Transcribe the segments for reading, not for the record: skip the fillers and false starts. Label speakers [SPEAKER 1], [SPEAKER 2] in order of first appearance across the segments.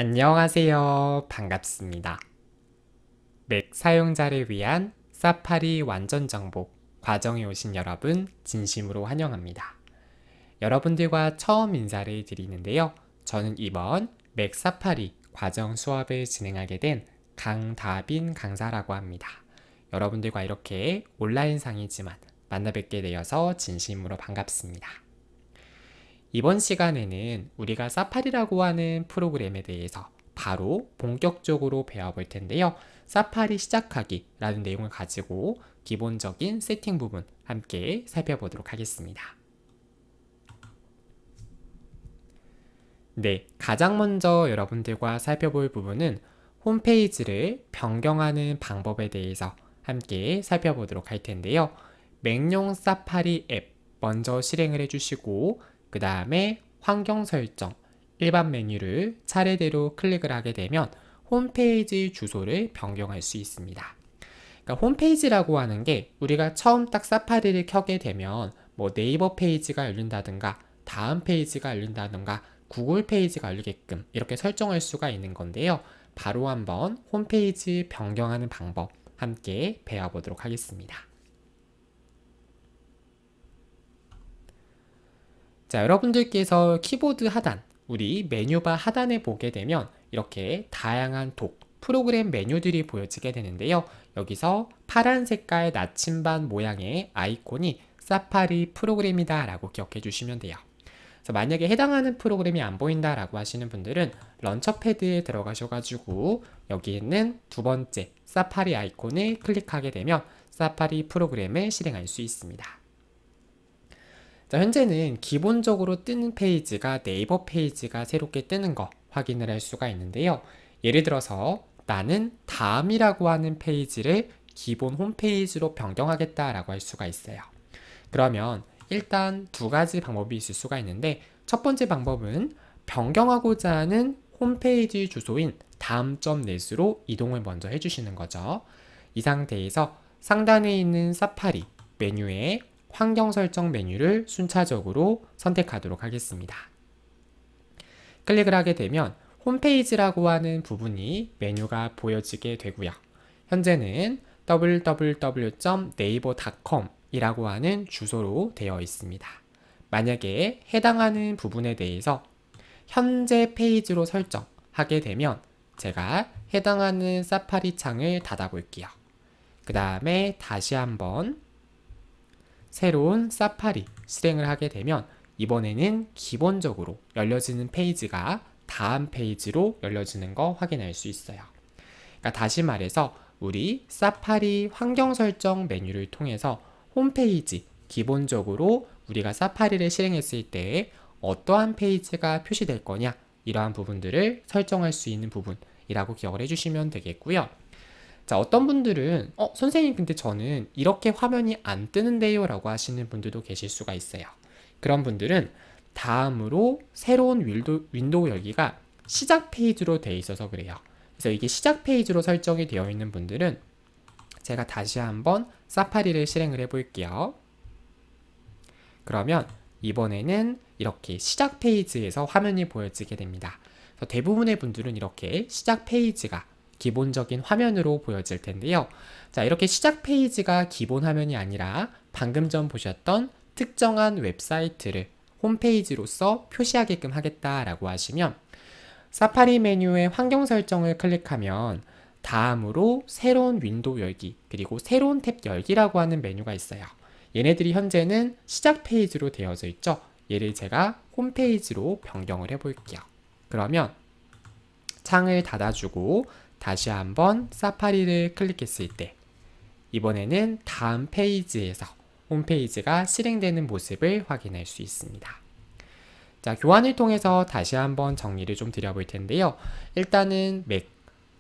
[SPEAKER 1] 안녕하세요. 반갑습니다. 맥 사용자를 위한 사파리 완전 정복 과정에 오신 여러분 진심으로 환영합니다. 여러분들과 처음 인사를 드리는데요. 저는 이번 맥 사파리 과정 수업을 진행하게 된 강다빈 강사라고 합니다. 여러분들과 이렇게 온라인상이지만 만나 뵙게 되어서 진심으로 반갑습니다. 이번 시간에는 우리가 사파리라고 하는 프로그램에 대해서 바로 본격적으로 배워볼 텐데요. 사파리 시작하기라는 내용을 가지고 기본적인 세팅 부분 함께 살펴보도록 하겠습니다. 네, 가장 먼저 여러분들과 살펴볼 부분은 홈페이지를 변경하는 방법에 대해서 함께 살펴보도록 할 텐데요. 맥용 사파리 앱 먼저 실행을 해주시고 그 다음에 환경 설정, 일반 메뉴를 차례대로 클릭을 하게 되면 홈페이지 주소를 변경할 수 있습니다. 그러니까 홈페이지라고 하는 게 우리가 처음 딱 사파리를 켜게 되면 뭐 네이버 페이지가 열린다든가 다음 페이지가 열린다든가 구글 페이지가 열리게끔 이렇게 설정할 수가 있는 건데요. 바로 한번 홈페이지 변경하는 방법 함께 배워보도록 하겠습니다. 자, 여러분들께서 키보드 하단, 우리 메뉴바 하단에 보게 되면 이렇게 다양한 프로그램 메뉴들이 보여지게 되는데요. 여기서 파란 색깔 나침반 모양의 아이콘이 사파리 프로그램이다 라고 기억해 주시면 돼요. 그래서 만약에 해당하는 프로그램이 안 보인다 라고 하시는 분들은 런처패드에 들어가셔가지고 여기 있는 두 번째 사파리 아이콘을 클릭하게 되면 사파리 프로그램을 실행할 수 있습니다. 자, 현재는 기본적으로 뜨는 페이지가 네이버 페이지가 새롭게 뜨는 거 확인을 할 수가 있는데요. 예를 들어서 나는 다음이라고 하는 페이지를 기본 홈페이지로 변경하겠다라고 할 수가 있어요. 그러면 일단 두 가지 방법이 있을 수가 있는데 첫 번째 방법은 변경하고자 하는 홈페이지 주소인 다음.net으로 이동을 먼저 해주시는 거죠. 이 상태에서 상단에 있는 사파리 메뉴에 환경 설정 메뉴를 순차적으로 선택하도록 하겠습니다. 클릭을 하게 되면 홈페이지라고 하는 부분이 메뉴가 보여지게 되고요. 현재는 www.naver.com 이라고 하는 주소로 되어 있습니다. 만약에 해당하는 부분에 대해서 현재 페이지로 설정하게 되면 제가 해당하는 사파리 창을 닫아 볼게요. 그 다음에 다시 한번 새로운 사파리 실행을 하게 되면 이번에는 기본적으로 열려지는 페이지가 다음 페이지로 열려지는 거 확인할 수 있어요. 그러니까 다시 말해서 우리 사파리 환경 설정 메뉴를 통해서 홈페이지 기본적으로 우리가 사파리를 실행했을 때 어떠한 페이지가 표시될 거냐 이러한 부분들을 설정할 수 있는 부분이라고 기억을 해주시면 되겠고요. 자, 어떤 분들은 선생님 근데 저는 이렇게 화면이 안 뜨는데요 라고 하시는 분들도 계실 수가 있어요. 그런 분들은 다음으로 새로운 윈도우 열기가 시작 페이지로 되어 있어서 그래요. 그래서 이게 시작 페이지로 설정이 되어 있는 분들은 제가 다시 한번 사파리를 실행을 해 볼게요. 그러면 이번에는 이렇게 시작 페이지에서 화면이 보여지게 됩니다. 그래서 대부분의 분들은 이렇게 시작 페이지가 기본적인 화면으로 보여질 텐데요. 자, 이렇게 시작 페이지가 기본 화면이 아니라 방금 전 보셨던 특정한 웹사이트를 홈페이지로서 표시하게끔 하겠다라고 하시면 사파리 메뉴의 환경 설정을 클릭하면 다음으로 새로운 윈도우 열기 그리고 새로운 탭 열기라고 하는 메뉴가 있어요. 얘네들이 현재는 시작 페이지로 되어져 있죠. 얘를 제가 홈페이지로 변경을 해 볼게요. 그러면 창을 닫아주고 다시 한번 사파리를 클릭했을 때 이번에는 다음 페이지에서 홈페이지가 실행되는 모습을 확인할 수 있습니다. 자, 교환을 통해서 다시 한번 정리를 좀 드려볼 텐데요. 일단은 맥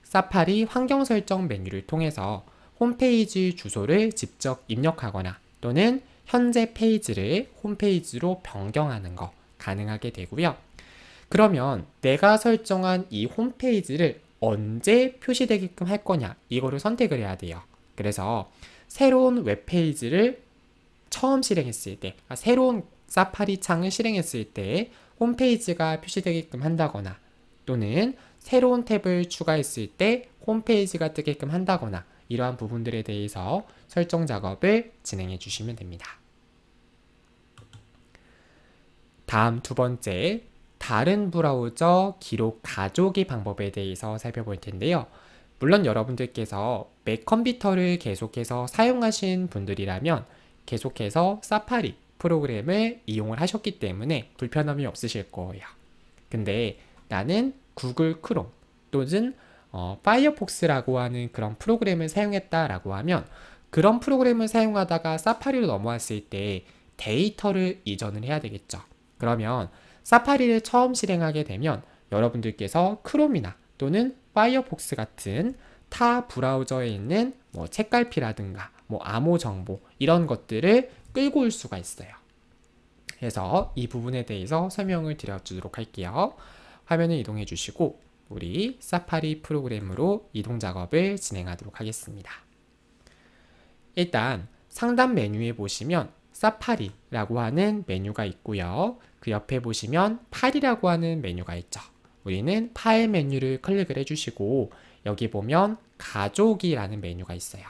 [SPEAKER 1] 사파리 환경 설정 메뉴를 통해서 홈페이지 주소를 직접 입력하거나 또는 현재 페이지를 홈페이지로 변경하는 거 가능하게 되고요. 그러면 내가 설정한 이 홈페이지를 언제 표시되게끔 할 거냐 이거를 선택을 해야 돼요. 그래서 새로운 웹페이지를 처음 실행했을 때 새로운 사파리 창을 실행했을 때 홈페이지가 표시되게끔 한다거나 또는 새로운 탭을 추가했을 때 홈페이지가 뜨게끔 한다거나 이러한 부분들에 대해서 설정 작업을 진행해 주시면 됩니다. 다음 두 번째, 다른 브라우저 기록 가져오기 방법에 대해서 살펴볼 텐데요. 물론 여러분들께서 맥 컴퓨터를 계속해서 사용하신 분들이라면 계속해서 사파리 프로그램을 이용을 하셨기 때문에 불편함이 없으실 거예요. 근데 나는 구글 크롬 또는 파이어폭스라고 하는 그런 프로그램을 사용했다라고 하면 그런 프로그램을 사용하다가 사파리로 넘어왔을 때 데이터를 이전을 해야 되겠죠. 그러면 사파리를 처음 실행하게 되면 여러분들께서 크롬이나 또는 파이어폭스 같은 타 브라우저에 있는 책갈피라든가 암호 정보 이런 것들을 끌고 올 수가 있어요. 그래서 이 부분에 대해서 설명을 드려주도록 할게요. 화면을 이동해 주시고 우리 사파리 프로그램으로 이동 작업을 진행하도록 하겠습니다. 일단 상단 메뉴에 보시면 사파리라고 하는 메뉴가 있고요. 그 옆에 보시면 파일이라고 하는 메뉴가 있죠. 우리는 파일 메뉴를 클릭을 해주시고 여기 보면 가져오기라는 메뉴가 있어요.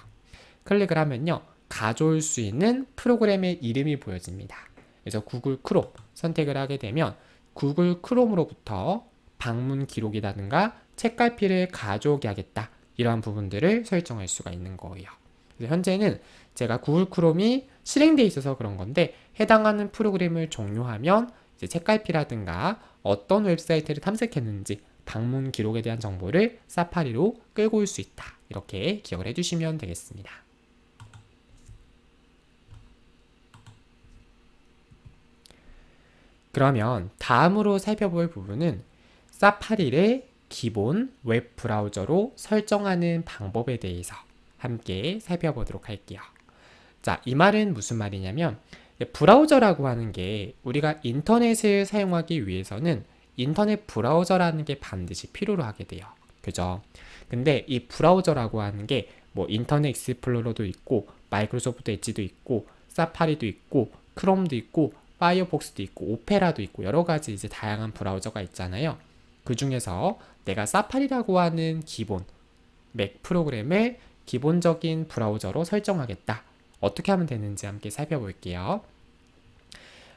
[SPEAKER 1] 클릭을 하면요. 가져올 수 있는 프로그램의 이름이 보여집니다. 그래서 구글 크롬 선택을 하게 되면 구글 크롬으로부터 방문 기록이라든가 책갈피를 가져오게 하겠다. 이러한 부분들을 설정할 수가 있는 거예요. 그래서 현재는 제가 구글 크롬이 실행되어 있어서 그런 건데 해당하는 프로그램을 종료하면 이제 책갈피라든가 어떤 웹사이트를 탐색했는지 방문 기록에 대한 정보를 사파리로 끌고 올 수 있다. 이렇게 기억을 해주시면 되겠습니다. 그러면 다음으로 살펴볼 부분은 사파리를 기본 웹 브라우저로 설정하는 방법에 대해서 함께 살펴보도록 할게요. 자, 이 말은 무슨 말이냐면 브라우저라고 하는 게 우리가 인터넷을 사용하기 위해서는 인터넷 브라우저라는 게 반드시 필요로 하게 돼요. 그죠? 근데 이 브라우저라고 하는 게 인터넷 익스플로러도 있고 마이크로소프트 엣지도 있고 사파리도 있고 크롬도 있고 파이어폭스도 있고 오페라도 있고 여러 가지 이제 다양한 브라우저가 있잖아요. 그 중에서 내가 사파리라고 하는 기본 맥 프로그램을 기본적인 브라우저로 설정하겠다. 어떻게 하면 되는지 함께 살펴볼게요.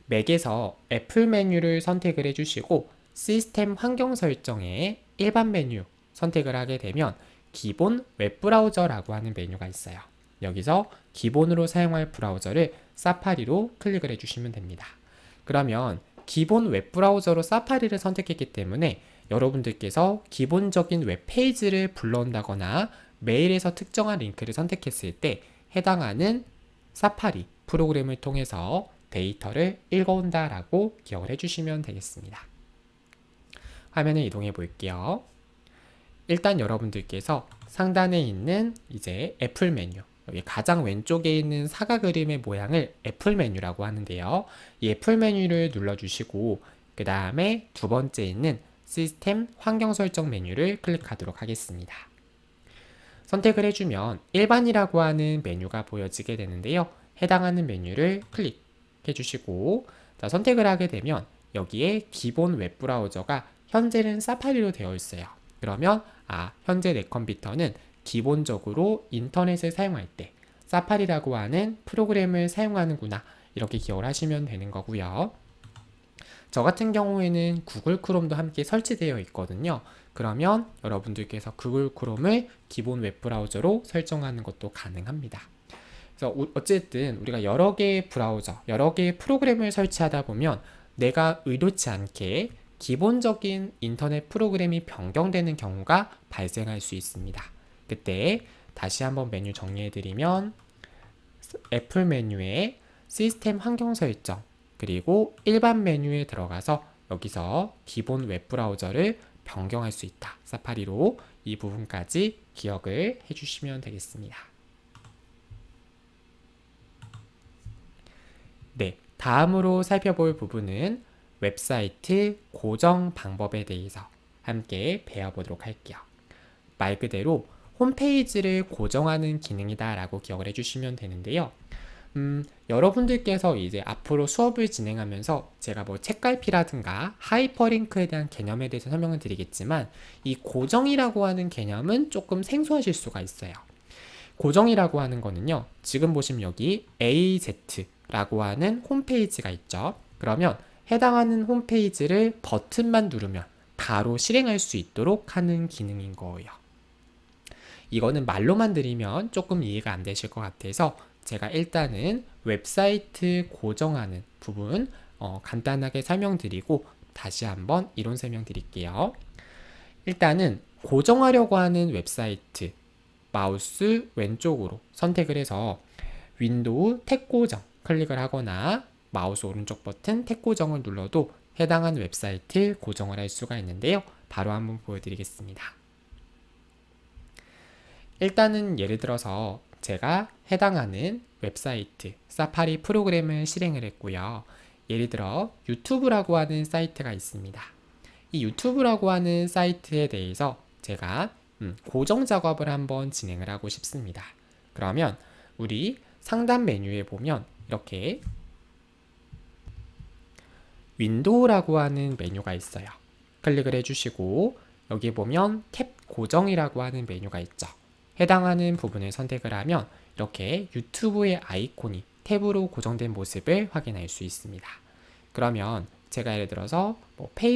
[SPEAKER 1] 맥에서 애플 메뉴를 선택을 해주시고 시스템 환경 설정에 일반 메뉴 선택을 하게 되면 기본 웹브라우저라고 하는 메뉴가 있어요. 여기서 기본으로 사용할 브라우저를 사파리로 클릭을 해주시면 됩니다. 그러면 기본 웹브라우저로 사파리를 선택했기 때문에 여러분들께서 기본적인 웹페이지를 불러온다거나 메일에서 특정한 링크를 선택했을 때 해당하는 사파리 프로그램을 통해서 데이터를 읽어온다라고 기억을 해주시면 되겠습니다. 화면을 이동해 볼게요. 일단 여러분들께서 상단에 있는 이제 애플 메뉴 여기 가장 왼쪽에 있는 사각 그림의 모양을 애플 메뉴라고 하는데요. 이 애플 메뉴를 눌러주시고 그 다음에 두 번째 있는 시스템 환경 설정 메뉴를 클릭하도록 하겠습니다. 선택을 해주면 일반이라고 하는 메뉴가 보여지게 되는데요. 해당하는 메뉴를 클릭해 주시고 선택을 하게 되면 여기에 기본 웹브라우저가 현재는 사파리로 되어 있어요. 그러면 현재 내 컴퓨터는 기본적으로 인터넷을 사용할 때 사파리라고 하는 프로그램을 사용하는구나 이렇게 기억을 하시면 되는 거고요. 저 같은 경우에는 구글 크롬도 함께 설치되어 있거든요. 그러면 여러분들께서 구글 크롬을 기본 웹브라우저로 설정하는 것도 가능합니다. 그래서 어쨌든 우리가 여러 개의 브라우저, 여러 개의 프로그램을 설치하다 보면 내가 의도치 않게 기본적인 인터넷 프로그램이 변경되는 경우가 발생할 수 있습니다. 그때 다시 한번 메뉴 정리해드리면 애플 메뉴에 시스템 환경 설정 그리고 일반 메뉴에 들어가서 여기서 기본 웹브라우저를 변경할 수 있다. 사파리로 이 부분까지 기억을 해주시면 되겠습니다. 네, 다음으로 살펴볼 부분은 웹사이트 고정 방법에 대해서 함께 배워보도록 할게요. 말 그대로 홈페이지를 고정하는 기능이다 라고 기억을 해주시면 되는데요. 여러분들께서 이제 앞으로 수업을 진행하면서 제가 뭐 책갈피라든가 하이퍼링크에 대한 개념에 대해서 설명을 드리겠지만 이 고정이라고 하는 개념은 조금 생소하실 수가 있어요. 고정이라고 하는 거는요, 지금 보시면 여기 AZ라고 하는 홈페이지가 있죠. 그러면 해당하는 홈페이지를 버튼만 누르면 바로 실행할 수 있도록 하는 기능인 거예요. 이거는 말로만 드리면 조금 이해가 안 되실 것 같아서 제가 일단은 웹사이트 고정하는 부분 간단하게 설명드리고 다시 한번 이론 설명드릴게요. 일단은 고정하려고 하는 웹사이트 마우스 왼쪽으로 선택을 해서 윈도우 탭 고정 클릭을 하거나 마우스 오른쪽 버튼 탭 고정을 눌러도 해당하는 웹사이트 고정을 할 수가 있는데요. 바로 한번 보여드리겠습니다. 일단은 예를 들어서 제가 해당하는 웹사이트 사파리 프로그램을 실행을 했고요. 예를 들어 유튜브라고 하는 사이트가 있습니다. 이 유튜브라고 하는 사이트에 대해서 제가 고정 작업을 한번 진행을 하고 싶습니다. 그러면 우리 상단 메뉴에 보면 이렇게 윈도우라고 하는 메뉴가 있어요. 클릭을 해주시고 여기 보면 탭 고정이라고 하는 메뉴가 있죠. 해당하는 부분을 선택을 하면 이렇게 유튜브의 아이콘이 탭으로 고정된 모습을 확인할 수 있습니다. 그러면 제가 예를 들어서 뭐 페이지